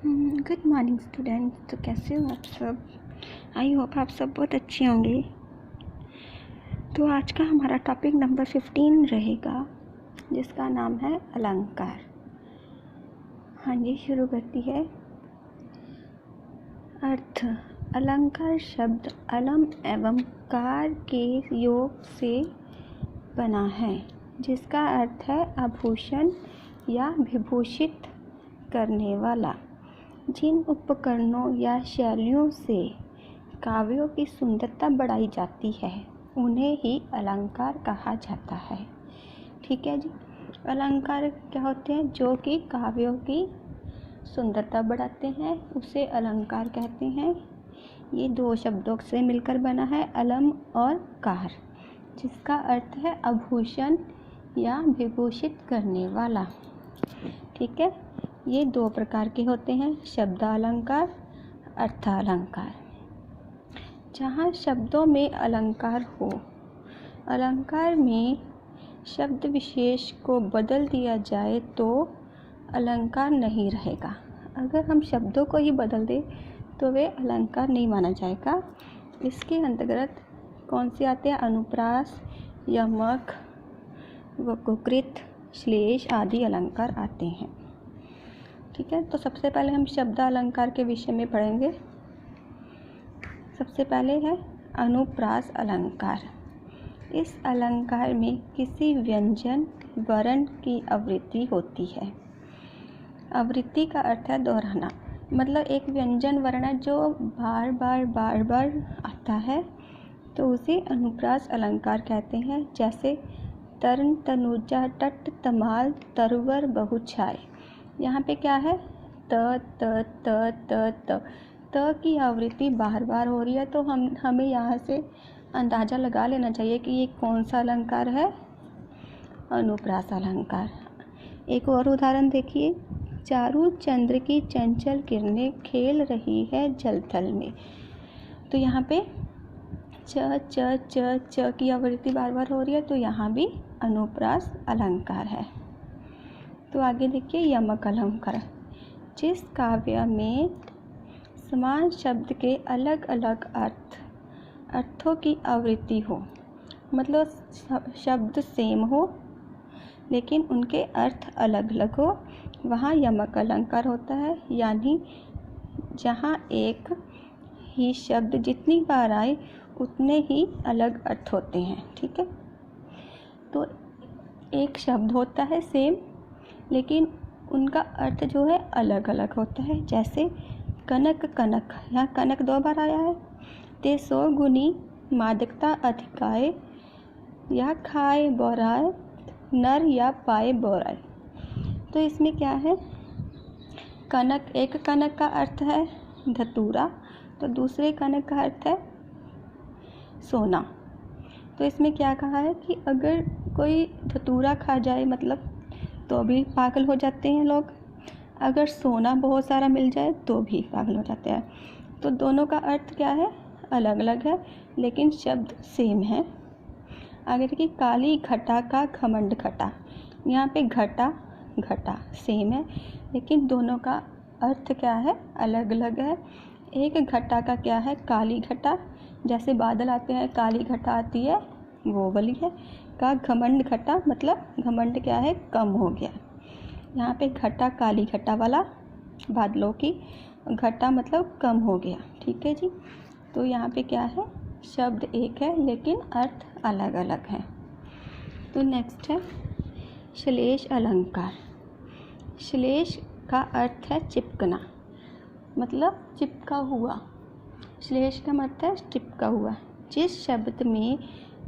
Good morning students. तो कैसे हो आप सब? आई होप आप सब बहुत अच्छे होंगे। तो आज का हमारा टॉपिक नंबर 15 रहेगा, जिसका नाम है अलंकार। हाँ जी, शुरू करती है। अर्थ: अलंकार शब्द अलम एवं कार के योग से बना है, जिसका अर्थ है आभूषण या विभूषित करने वाला। जिन उपकरणों या शैलियों से काव्यों की सुंदरता बढ़ाई जाती है, उन्हें ही अलंकार कहा जाता है। ठीक है जी। अलंकार क्या होते हैं? जो कि काव्यों की सुंदरता बढ़ाते हैं, उसे अलंकार कहते हैं। ये दो शब्दों से मिलकर बना है, अलम और कार, जिसका अर्थ है आभूषण या विभूषित करने वाला। ठीक है। ये दो प्रकार के होते हैं, शब्दालंकार, अर्थालंकार। जहाँ शब्दों में अलंकार हो, अलंकार में शब्द विशेष को बदल दिया जाए तो अलंकार नहीं रहेगा। अगर हम शब्दों को ही बदल दें तो वे अलंकार नहीं माना जाएगा। इसके अंतर्गत कौन से आते हैं? अनुप्रास, यमक, वक्कृत, श्लेष आदि अलंकार आते हैं। ठीक है। तो सबसे पहले हम शब्दालंकार के विषय में पढ़ेंगे। सबसे पहले है अनुप्रास अलंकार। इस अलंकार में किसी व्यंजन वर्ण की आवृत्ति होती है। आवृत्ति का अर्थ है दोहराना, मतलब एक व्यंजन वर्ण जो बार बार आता है, तो उसे अनुप्रास अलंकार कहते हैं। जैसे तरण, तनुजा, तट, तमाल, तरवर, बहुछाय। यहाँ पे क्या है? त त त त त त की आवृत्ति बार बार हो रही है, तो हमें यहाँ से अंदाज़ा लगा लेना चाहिए कि ये कौन सा अलंकार है? अनुप्रास अलंकार। एक और उदाहरण देखिए। चारू चंद्र की चंचल किरणें खेल रही है जलथल में। तो यहाँ पे च च च च की आवृत्ति बार बार हो रही है, तो यहाँ भी अनुप्रास अलंकार है। तो आगे देखिए यमक अलंकार। जिस काव्य में समान शब्द के अलग अलग अर्थों की आवृत्ति हो, मतलब शब्द सेम हो लेकिन उनके अर्थ अलग अलग हो, वहाँ यमक अलंकार होता है। यानी जहाँ एक ही शब्द जितनी बार आए उतने ही अलग अर्थ होते हैं। ठीक है। तो एक शब्द होता है सेम, लेकिन उनका अर्थ जो है अलग अलग होता है। जैसे कनक कनक, यहाँ कनक दो बार आया है। ते सो गुनी मादकता अधिकाए, या खाए बोराए, नर या पाए बोराए। तो इसमें क्या है? कनक, एक कनक का अर्थ है धतूरा, तो दूसरे कनक का अर्थ है सोना। तो इसमें क्या कहा है कि अगर कोई धतूरा खा जाए मतलब तो भी पागल हो जाते हैं लोग, अगर सोना बहुत सारा मिल जाए तो भी पागल हो जाते हैं। तो दोनों का अर्थ क्या है? अलग अलग है, लेकिन शब्द सेम है। आगे देखिए काली घटा का घमंड घटा। यहाँ पे घटा घटा सेम है, लेकिन दोनों का अर्थ क्या है? अलग अलग है। एक घटा का क्या है? काली घटा, जैसे बादल आते हैं काली घटा आती है, वो वाली है। का घमंड घटा, मतलब घमंड क्या है? कम हो गया। यहाँ पे घटा काली घटा वाला, बादलों की, घटा मतलब कम हो गया। ठीक है जी। तो यहाँ पे क्या है? शब्द एक है लेकिन अर्थ अलग अलग है। तो नेक्स्ट है श्लेष अलंकार। श्लेष का अर्थ है चिपकना, मतलब चिपका हुआ। श्लेष का मतलब है चिपका हुआ। जिस शब्द में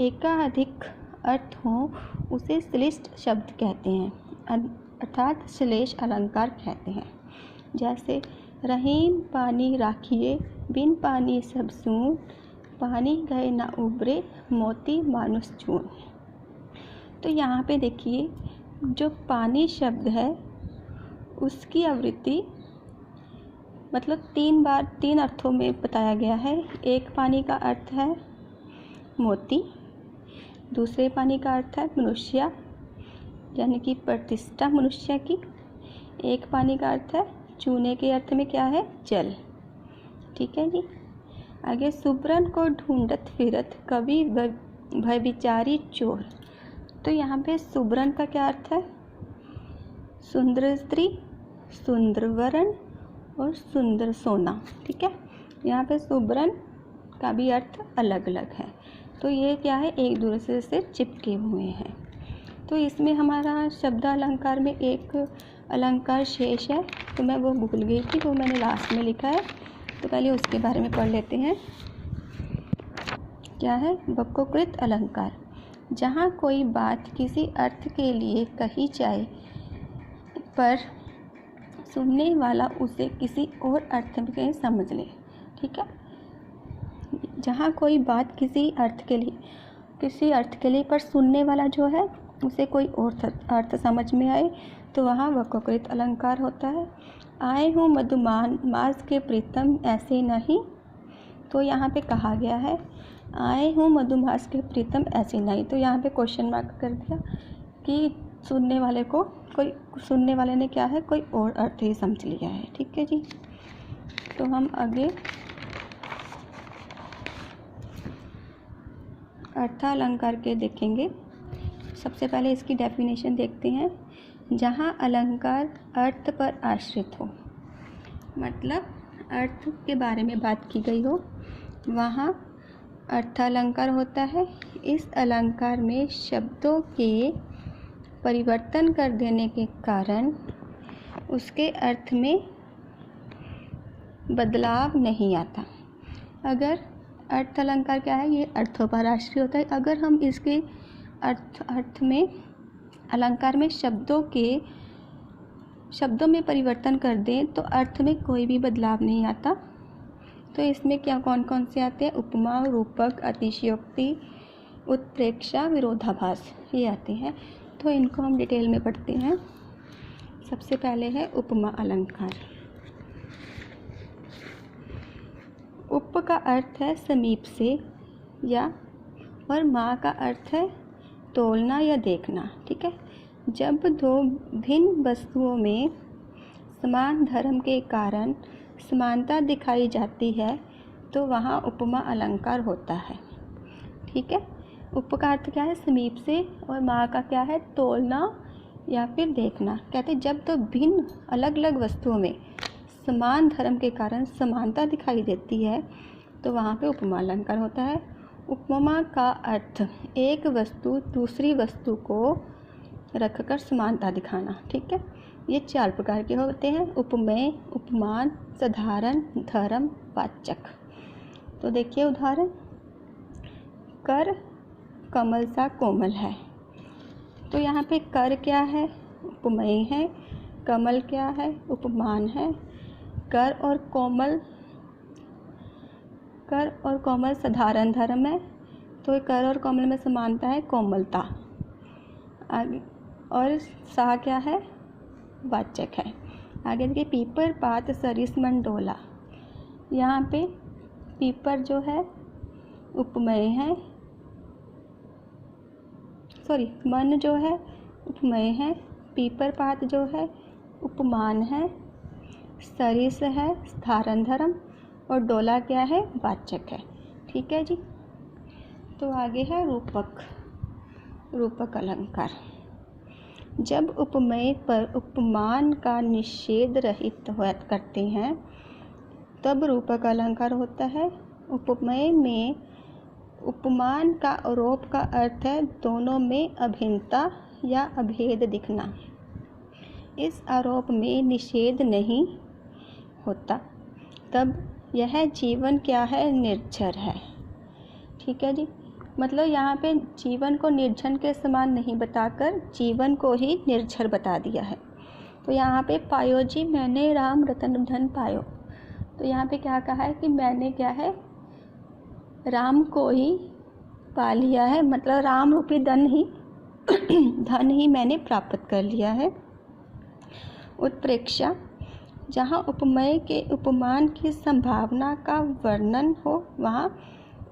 एकाधिक अर्थ हो उसे श्लिष्ट शब्द कहते हैं, अर्थात श्लेष अलंकार कहते हैं। जैसे रहीम पानी राखिए, बिन पानी सब सून, पानी गए ना उबरे, मोती मानुष चून। तो यहाँ पे देखिए, जो पानी शब्द है उसकी आवृत्ति मतलब 3 बार 3 अर्थों में बताया गया है। एक पानी का अर्थ है मोती, दूसरे पानी का अर्थ है मनुष्य, यानी कि प्रतिष्ठा मनुष्य की। एक पानी का अर्थ है चूने के अर्थ में क्या है? जल। ठीक है जी। आगे, सुब्रन को ढूंढत फिरत कवि भयविचारी चोर। तो यहाँ पे सुब्रन का क्या अर्थ है? सुंदर स्त्री, सुंदर वरण और सुंदर सोना। ठीक है, यहाँ पे सुब्रन का भी अर्थ अलग अलग है, तो ये क्या है? एक दूसरे से चिपके हुए हैं। तो इसमें हमारा शब्द अलंकार में एक अलंकार शेष है, तो मैं वो भूल गई थी, वो मैंने लास्ट में लिखा है, तो पहले उसके बारे में पढ़ लेते हैं। क्या है? वक्रोकृत अलंकार। जहाँ कोई बात किसी अर्थ के लिए कही जाए पर सुनने वाला उसे किसी और अर्थ में समझ ले। ठीक है, जहाँ कोई बात किसी अर्थ के लिए पर सुनने वाला जो है उसे कोई और अर्थ समझ में आए, तो वहाँ वक्रोकृत अलंकार होता है। आए हूँ मधुमान मास के प्रीतम ऐसे नहीं, तो यहाँ पे कहा गया है आए हूँ मधुमास के प्रीतम ऐसे नहीं, तो यहाँ पे क्वेश्चन मार्क कर दिया कि सुनने वाले ने क्या है? कोई और अर्थ ही समझ लिया है। ठीक है जी। तो हम आगे अर्थालंकार के देखेंगे। सबसे पहले इसकी डेफिनेशन देखते हैं। जहाँ अलंकार अर्थ पर आश्रित हो, मतलब अर्थ के बारे में बात की गई हो, वहाँ अर्थालंकार होता है। इस अलंकार में शब्दों के परिवर्तन कर देने के कारण उसके अर्थ में बदलाव नहीं आता। अगर अर्थ अलंकार क्या है? ये अर्थों पर आश्रित होता है। अगर हम इसके अर्थ में अलंकार में शब्दों में परिवर्तन कर दें तो अर्थ में कोई भी बदलाव नहीं आता। तो इसमें क्या कौन कौन से आते हैं? उपमा, रूपक, अतिशयोक्ति, उत्प्रेक्षा, विरोधाभास, ये आते हैं। तो इनको हम डिटेल में पढ़ते हैं। सबसे पहले है उपमा अलंकार। उप का अर्थ है समीप से या, और मा का अर्थ है तोलना या देखना। ठीक है, जब दो भिन्न वस्तुओं में समान धर्म के कारण समानता दिखाई जाती है तो वहाँ उपमा अलंकार होता है। ठीक है, उप का अर्थ क्या है? समीप से, और मा का क्या है? तोलना या फिर देखना। कहते हैं जब दो भिन्न अलग अलग वस्तुओं में समान धर्म के कारण समानता दिखाई देती है तो वहाँ पे उपमा अलंकार होता है। उपमा का अर्थ एक वस्तु दूसरी वस्तु को रखकर समानता दिखाना। ठीक है, ये 4 प्रकार के होते हैं: उपमेय, उपमान, साधारण, धर्म, वाचक। तो देखिए उदाहरण, कर कमल सा कोमल है। तो यहाँ पे कर क्या है? उपमेय है। कमल क्या है? उपमान है। कर और कोमल साधारण धर्म है। तो कर और कोमल में समानता है कोमलता। आगे, और सा क्या है? वाचक है। आगे देखिए, पीपर पात सरिस मन डोला। यहाँ पे पीपर जो है उपमेय है, मन जो है उपमेय है, पीपर पात जो है उपमान है, सरिस है साधारण धर्म, और डोला क्या है? वाचक है। ठीक है जी। तो आगे है रूपक अलंकार। जब उपमेय पर उपमान का निषेध रहित करते हैं तब रूपक अलंकार होता है। उपमेय में उपमान का आरोप का अर्थ है दोनों में अभिन्नता या अभेद दिखना। इस आरोप में निषेध नहीं होता, तब यह जीवन क्या है? निर्झर है। ठीक है जी, मतलब यहाँ पे जीवन को निर्झर के समान नहीं बताकर जीवन को ही निर्झर बता दिया है। तो यहाँ पे पायो जी मैंने राम रतन धन पायो। तो यहाँ पे क्या कहा है कि मैंने क्या है? राम को ही पा लिया है, मतलब राम रूपी धन ही मैंने प्राप्त कर लिया है। उत्प्रेक्षा, जहाँ उपमेय के उपमान की संभावना का वर्णन हो वहाँ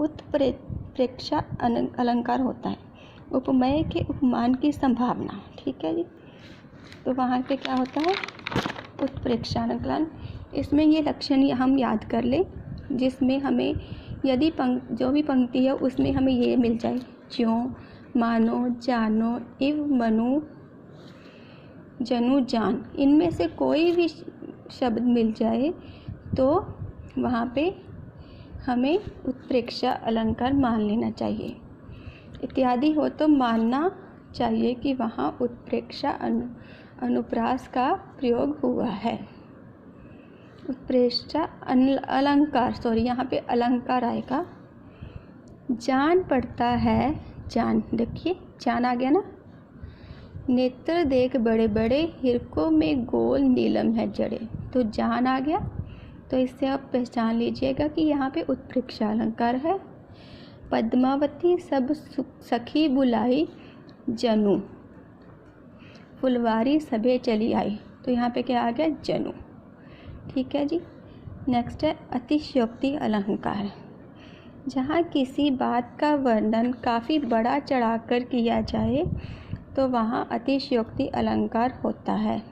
उत्प्रेक्षा अलंकार होता है। उपमेय के उपमान की संभावना। ठीक है जी, तो वहाँ पे क्या होता है? उत्प्रेक्षानुकलन। इसमें ये लक्षण हम याद कर लें, जिसमें हमें यदि जो भी पंक्ति है उसमें हमें ये मिल जाए, ज्यों, मानो, जानो, इव, मनु, जनु, जान, इनमें से कोई भी शब्द मिल जाए तो वहाँ पे हमें उत्प्रेक्षा अलंकार मान लेना चाहिए। इत्यादि हो तो मानना चाहिए कि वहाँ उत्प्रेक्षा अनुप्रास का प्रयोग हुआ है। उत्प्रेक्षा अलंकार, यहाँ पे अलंकार आएगा। जान पड़ता है, जान, देखिए जान आ गया ना। नेत्र देख बड़े बड़े, हिरकों में गोल नीलम है जड़े, तो जान आ गया। तो इससे आप पहचान लीजिएगा कि यहाँ पे उत्प्रेक्षा अलंकार है। पद्मावती सब सखी बुलाई जनु, फुलवारी सभे चली आई, तो यहाँ पे क्या आ गया, जनु। ठीक है जी। नेक्स्ट है अतिशयोक्ति अलंकार। जहाँ किसी बात का वर्णन काफ़ी बड़ा चढ़ाकर किया जाए तो वहाँ अतिशयोक्ति अलंकार होता है।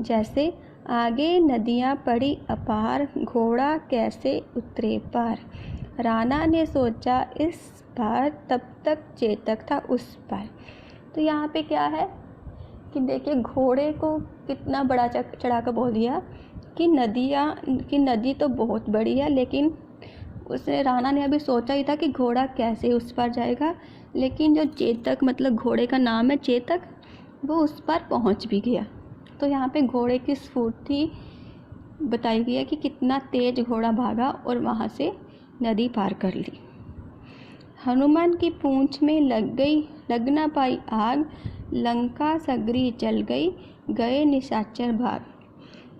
जैसे आगे नदियाँ पड़ी अपार, घोड़ा कैसे उतरे पार, राणा ने सोचा इस पार, तब तक चेतक था उस पार। तो यहाँ पे क्या है कि देखिए घोड़े को कितना बड़ा चढ़ा कर बोल दिया कि नदी तो बहुत बड़ी है, लेकिन उसने राणा ने अभी सोचा ही था कि घोड़ा कैसे उस पार जाएगा, लेकिन जो चेतक, मतलब घोड़े का नाम है चेतक, वो उस पार पहुंच भी गया। तो यहाँ पे घोड़े की स्फूर्ति बताई गई है कि कितना तेज घोड़ा भागा और वहाँ से नदी पार कर ली। हनुमान की पूंछ में लग ना पाई आग, लंका सगरी जल गई, गए निशाचर भाग।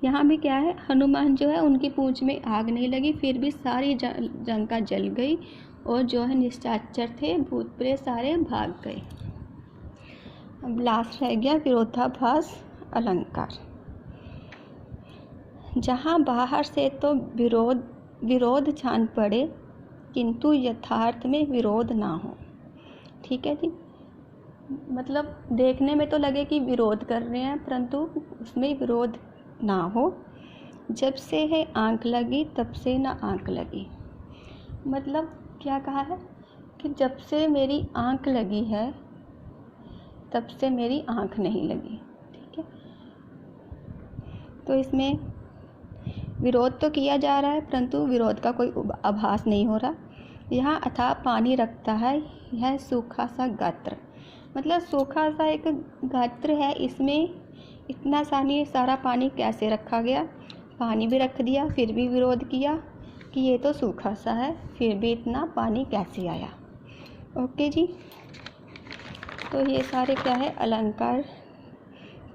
यहाँ भी क्या है, हनुमान जो है उनकी पूंछ में आग नहीं लगी, फिर भी सारी लंका जल गई और जो है निशाचर थे, भूत प्रेत सारे भाग गए। अब लास्ट रह गया विरोधाभास अलंकार। जहाँ बाहर से तो विरोध छान पड़े, किंतु यथार्थ में विरोध ना हो। ठीक है जी। मतलब देखने में तो लगे कि विरोध कर रहे हैं, परंतु उसमें विरोध ना हो। जब से है आँख लगी, तब से ना आँख लगी। मतलब क्या कहा है कि जब से मेरी आँख लगी है, तब से मेरी आँख नहीं लगी। ठीक है। तो इसमें विरोध तो किया जा रहा है, परंतु विरोध का कोई आभास नहीं हो रहा। यहाँ अथाह पानी रखता है, यह सूखा सा गात्र। मतलब सूखा सा एक गात्र है, इसमें इतना सारा पानी कैसे रखा गया। पानी भी रख दिया, फिर भी विरोध किया कि ये तो सूखा सा है, फिर भी इतना पानी कैसे आया। ओके जी। तो ये सारे क्या है, अलंकार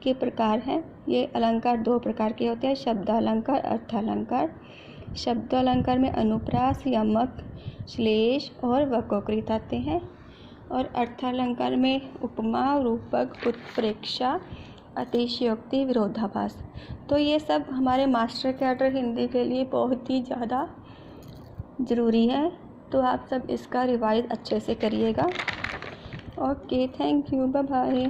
के प्रकार हैं। ये अलंकार दो प्रकार के होते हैं, शब्दालंकार, अर्थालंकार। शब्दालंकार में अनुप्रास, यमक, श्लेष और वक्रोक्ति आते हैं, और अर्थालंकार में उपमा, रूपक, उत्प्रेक्षा, अतिशयोक्ति, विरोधाभास। तो ये सब हमारे मास्टर कैडर हिंदी के लिए बहुत ही ज़्यादा ज़रूरी है। तो आप सब इसका रिवाइज अच्छे से करिएगा। Okay, thank you, bye bye.